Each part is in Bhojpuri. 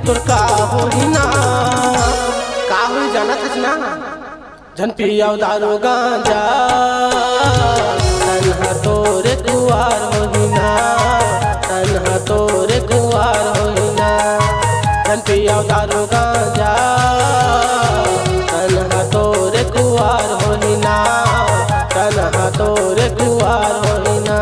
तोर का होई ना का होई जानत हस ना जन पिया दारू गांजा तन्हा तोरे कुआर होई ना तन्हा तोरे कुआर होई ना जन पिया दारू गांजा तन्हा तोरे कुआर होई ना तन्हा तोरे कुआर होई ना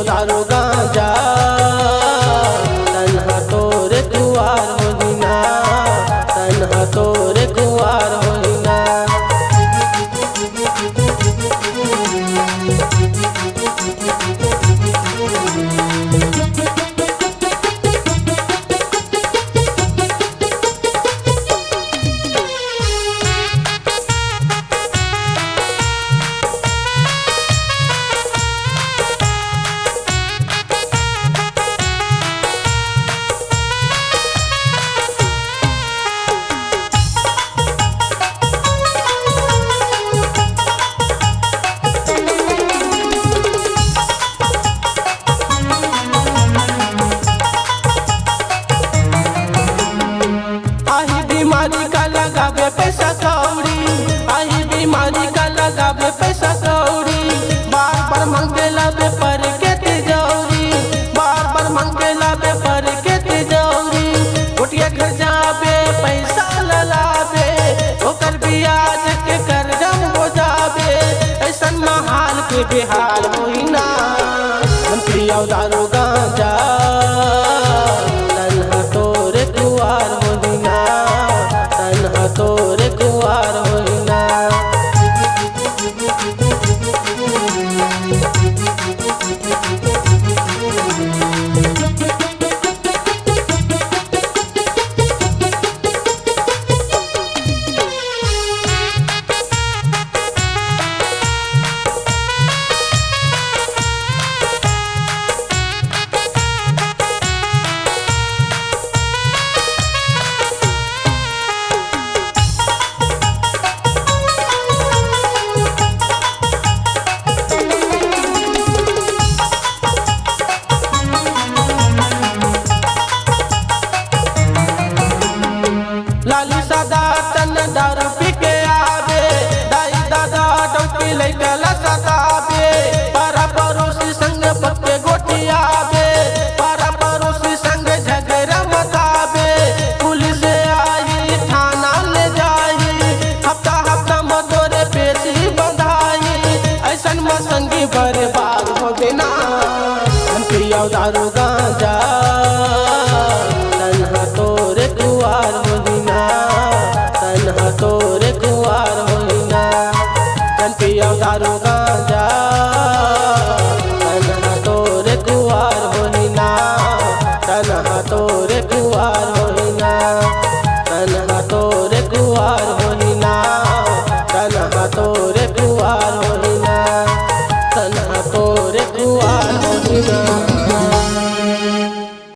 दारू गांजा तन्हा तोरे कुआर होई ना तन्हा तोरे कुआर होई ना पैसा कौड़ी आई बीमारी का लगावे पैसा कौड़ी बार बार मंगेला बे पर के तिजौरी बार बार मंगेला बे पर के तिजौरी उठिया घर जाबे पैसा ललाबे ओकर बियाज के कर्जम हो जाबे ऐसन महाल के बिहार होई ना हम पिया दारू गांजा तन्हा तोरे कुआर होई ना तन्हा तोरे कुआर होई ना लाली सादा तन दारू पी के आवे दाई दादा डोकी लइका लसतावे पारा पड़ोसी संग पक्के गोटी आवे पारा पड़ोसी संग झगड़ा मतावे पुलिस आई थाना ले जाई हफ्ता हफ्ता मदोरे पेशी बंधाई ऐसन मसंगी बर्बाद हो देना हम पिया दारू गांजा तन्हा तोरे कुआर होई ना तन्हा तोरे कुआर होई ना जन पिया दारू गांजा तन्हा तोरे कुआर होई ना तन्हा तोरे कुआर होई ना तन्हा तोरे कुआर होई ना तन्हा तोरे